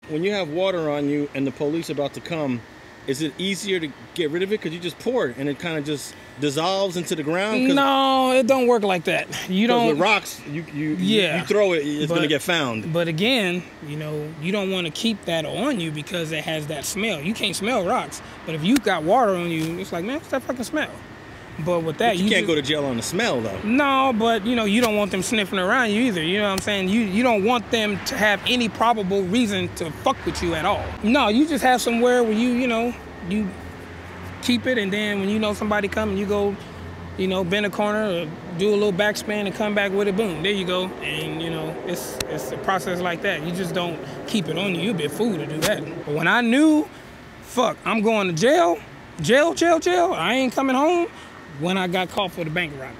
When you have water on you and the police about to come, is it easier to get rid of it because you just pour it and it kind of just dissolves into the ground? No, it don't work like that. You don't. With rocks, you throw it, it's gonna get found. But again, you know, you don't want to keep that on you because it has that smell. You can't smell rocks, but if you got water on you, it's like, man, what's that fucking smell? But with that, you can't go to jail on the smell though. No, but you know, you don't want them sniffing around you either. You know what I'm saying? You don't want them to have any probable reason to fuck with you at all. No, you just have somewhere where you keep it, and then when you know somebody coming, you go, you know, bend a corner or do a little backspin and come back with it. Boom, there you go. And you know, it's a process like that. You just don't keep it on you. You'd be a fool to do that. But when I knew, fuck, I'm going to jail, I ain't coming home. When I got caught for the bank robbery.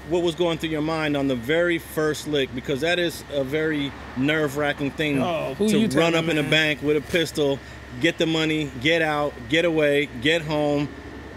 What was going through your mind on the very first lick? Because that is a very nerve-wracking thing to run up in a bank with a pistol, get the money, get out, get away, get home,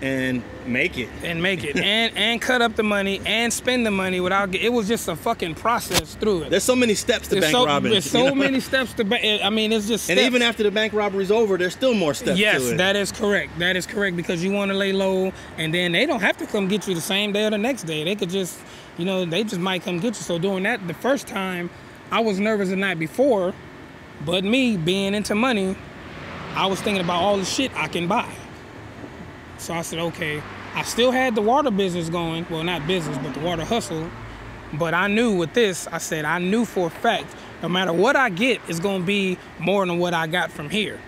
and make it. and cut up the money and spend the money without. It was just a fucking process through it. There's so many steps to bank robbing. There's so many steps to bank. I mean, it's just steps. And even after the bank robbery's over, there's still more steps to it. Yes, that is correct. That is correct, because you want to lay low, and then they don't have to come get you the same day or the next day. They could just, you know, they just might come get you. So doing that the first time, I was nervous the night before, but me being into money, I was thinking about all the shit I can buy. So I said, okay, I still had the water business going. Well, not business, but the water hustle. But I knew with this, I said, I knew for a fact, no matter what I get, it's gonna be more than what I got from here.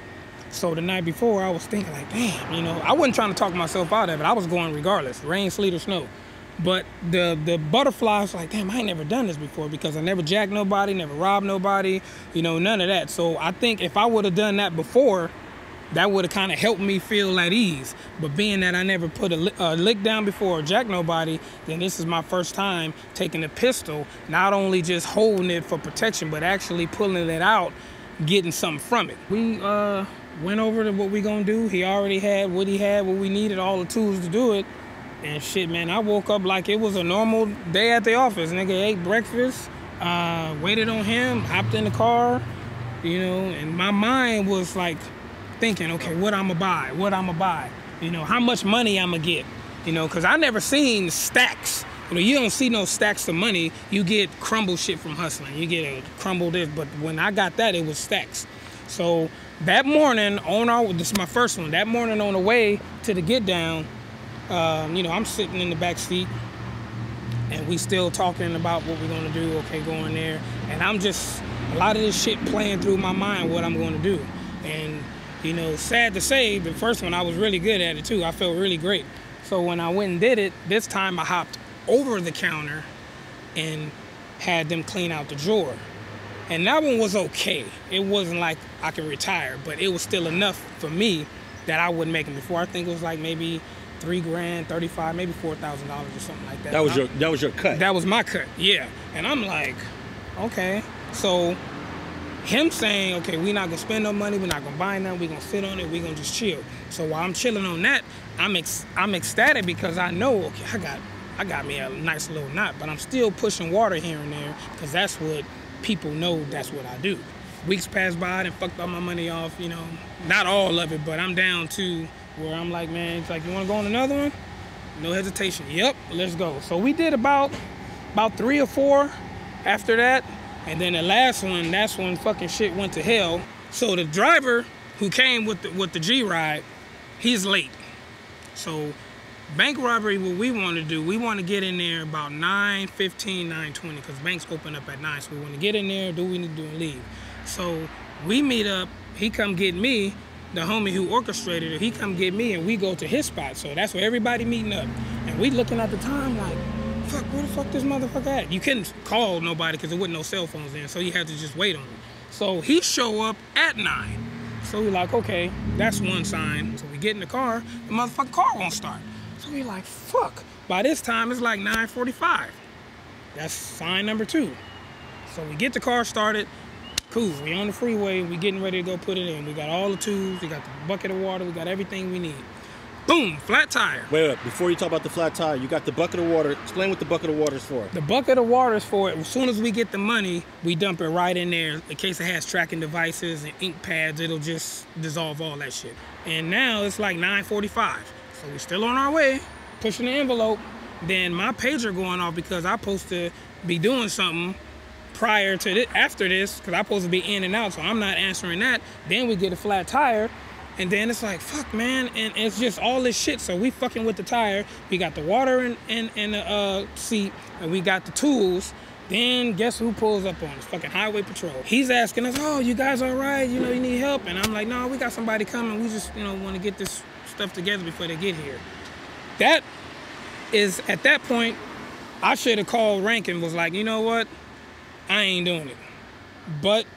So the night before, I was thinking like, damn, you know, I wasn't trying to talk myself out of it. I was going regardless, rain, sleet, or snow. But the butterfly was like, damn, I ain't never done this before, because I never jacked nobody, never robbed nobody, you know, none of that. So I think if I would have done that before, that would have kind of helped me feel at ease. But being that I never put a lick down before or jacked nobody, then this is my first time taking a pistol, not only just holding it for protection, but actually pulling it out, getting something from it. We went over to what we gonna do. He already had what we needed, all the tools to do it. And shit, man, I woke up like it was a normal day at the office. Nigga ate breakfast, waited on him, hopped in the car, you know, and my mind was like, thinking, okay, what I'ma buy, you know, how much money I'ma get, you know, because I never seen stacks. You know, you don't see no stacks of money. You get crumble shit from hustling. You get a crumble this, but when I got that, it was stacks. So that morning this is my first one, that morning on the way to the get down, you know, I'm sitting in the back seat and we still talking about what we're gonna do, okay, going there. And I'm just, a lot of this shit playing through my mind, what I'm gonna do. And you know, sad to say, the first one I was really good at it too. I felt really great. So when I went and did it, this time I hopped over the counter and had them clean out the drawer. And that one was okay. It wasn't like I could retire, but it was still enough for me that I wouldn't make it before. I think it was like maybe $3 grand, 35, maybe $4,000 or something like that. That was your cut. That was my cut, yeah. And I'm like, okay. So him saying, okay, we're not gonna spend no money, we're not gonna buy nothing, we're gonna sit on it, we're gonna just chill. So while I'm chilling on that, I'm ecstatic because I know, okay, I got me a nice little knot, but I'm still pushing water here and there because that's what people know, that's what I do. Weeks passed by, and fucked all my money off, you know, not all of it, but I'm down to where I'm like, man, it's like, you wanna go on another one? No hesitation, yep, let's go. So we did about 3 or 4 after that. And then the last one, that's when fucking shit went to hell. So the driver who came with the G-Ride, he's late. So bank robbery, what we want to do, we want to get in there about 9:15, 9:20, because banks open up at 9. So we want to get in there, do what we need to do, and leave. So we meet up, he come get me, the homie who orchestrated it, he come get me, and we go to his spot. So that's where everybody meeting up. And we looking at the time like, fuck, where the fuck this motherfucker at? You couldn't call nobody because there wasn't no cell phones then, so you had to just wait on him. So he show up at 9. So we like, okay, that's one sign. So we get in the car, the motherfucking car won't start. So we like, fuck. By this time, it's like 9:45. That's sign number 2. So we get the car started, cool, we on the freeway, we getting ready to go put it in. We got all the tools, we got the bucket of water, we got everything we need. Boom, flat tire. Wait, before you talk about the flat tire, you got the bucket of water. Explain what the bucket of water is for. The bucket of water is for, as soon as we get the money, we dump it right in there. In case it has tracking devices and ink pads, it'll just dissolve all that shit. And now it's like 9:45. So we're still on our way, pushing the envelope. Then my pager going off because I'm supposed to be doing something prior to this, after this, because I'm supposed to be in and out, so I'm not answering that. Then we get a flat tire. And then it's like, fuck, man, and it's just all this shit. So we fucking with the tire. We got the water in the seat, and we got the tools. Then guess who pulls up on us? Fucking highway patrol. He's asking us, oh, you guys all right? You know, you need help? And I'm like, no, we got somebody coming. We just, you know, want to get this stuff together before they get here. That is, at that point, I should have called Rank and was like, you know what? I ain't doing it. But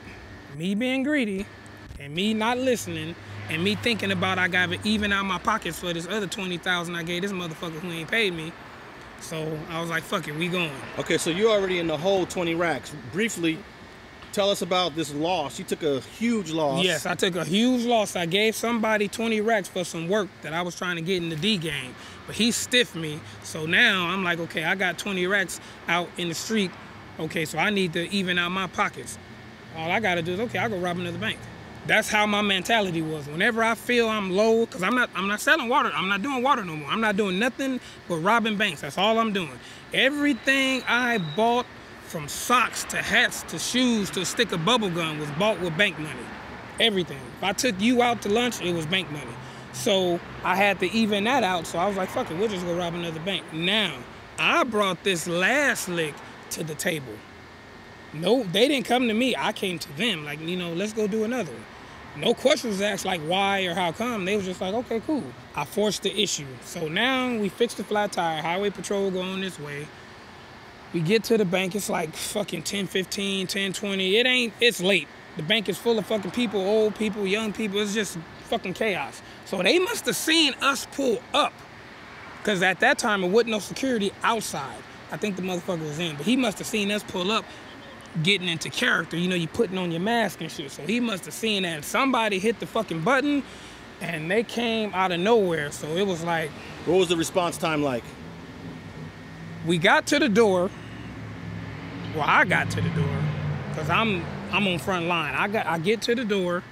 me being greedy and me not listening, and me thinking about I got to even out my pockets for this other $20,000 I gave this motherfucker who ain't paid me. So I was like, fuck it, we going. Okay, so you're already in the whole 20 racks. Briefly, tell us about this loss. You took a huge loss. Yes, I took a huge loss. I gave somebody 20 racks for some work that I was trying to get in the D game, but he stiffed me. So now I'm like, okay, I got 20 racks out in the street. Okay, so I need to even out my pockets. All I gotta do is, okay, I'll go rob another bank. That's how my mentality was. Whenever I feel I'm low, because I'm not selling water. I'm not doing water no more. I'm not doing nothing but robbing banks. That's all I'm doing. Everything I bought, from socks to hats to shoes to a stick of bubble gum, was bought with bank money. Everything. If I took you out to lunch, it was bank money. So I had to even that out. So I was like, fuck it, we'll just go rob another bank. Now, I brought this last lick to the table. No, they didn't come to me. I came to them. Like, you know, let's go do another one. No questions asked like why or how come. They was just like, okay, cool. I forced the issue. So now we fixed the flat tire. Highway patrol going this way. We get to the bank. It's like fucking 10:15, 10:20. It's late. The bank is full of fucking people, old people, young people. It's just fucking chaos. So they must have seen us pull up. Because at that time, it wasn't no security outside. I think the motherfucker was in. But he must have seen us pull up, getting into character. You know, you putting on your mask and shit. So he must have seen that. Somebody hit the fucking button and they came out of nowhere. So it was like... What was the response time like? We got to the door. Well, I got to the door because I'm on front line. I get to the door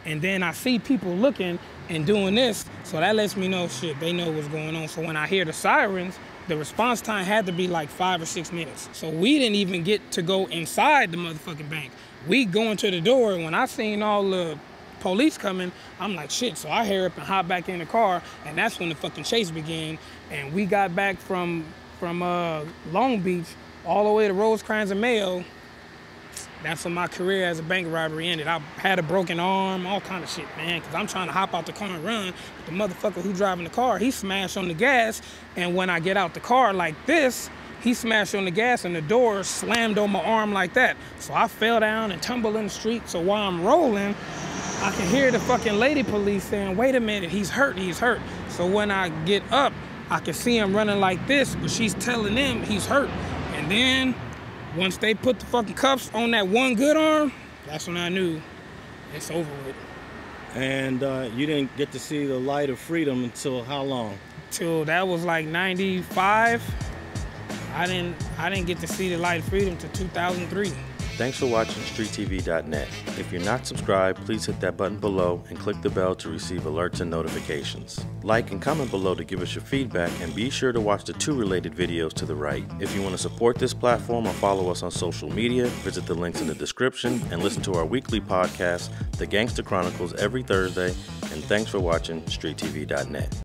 and then I see people looking and doing this. So that lets me know, shit, they know what's going on. So when I hear the sirens, the response time had to be like 5 or 6 minutes. So we didn't even get to go inside the motherfucking bank. We going to the door, and when I seen all the police coming, I'm like, shit. So I hurry up and hop back in the car, and that's when the fucking chase began. And we got back from Long Beach all the way to Rosecrans and Mayo. That's when my career as a bank robbery ended. I had a broken arm, all kind of shit, man, because I'm trying to hop out the car and run. The motherfucker who driving the car, he smashed on the gas, and when I get out the car like this, he smashed on the gas and the door slammed on my arm like that. So I fell down and tumbled in the street. So while I'm rolling, I can hear the fucking lady police saying, wait a minute, he's hurt, he's hurt. So when I get up, I can see him running like this, but she's telling them he's hurt. And then once they put the fucking cuffs on that one good arm, that's when I knew it's over with. And you didn't get to see the light of freedom until how long? Till that was like 95. I didn't get to see the light of freedom till 2003. Thanks for watching StreetTV.net. If you're not subscribed, please hit that button below and click the bell to receive alerts and notifications. Like and comment below to give us your feedback, and be sure to watch the 2 related videos to the right. If you want to support this platform or follow us on social media, visit the links in the description and listen to our weekly podcast, The Gangster Chronicles, every Thursday. And thanks for watching StreetTV.net.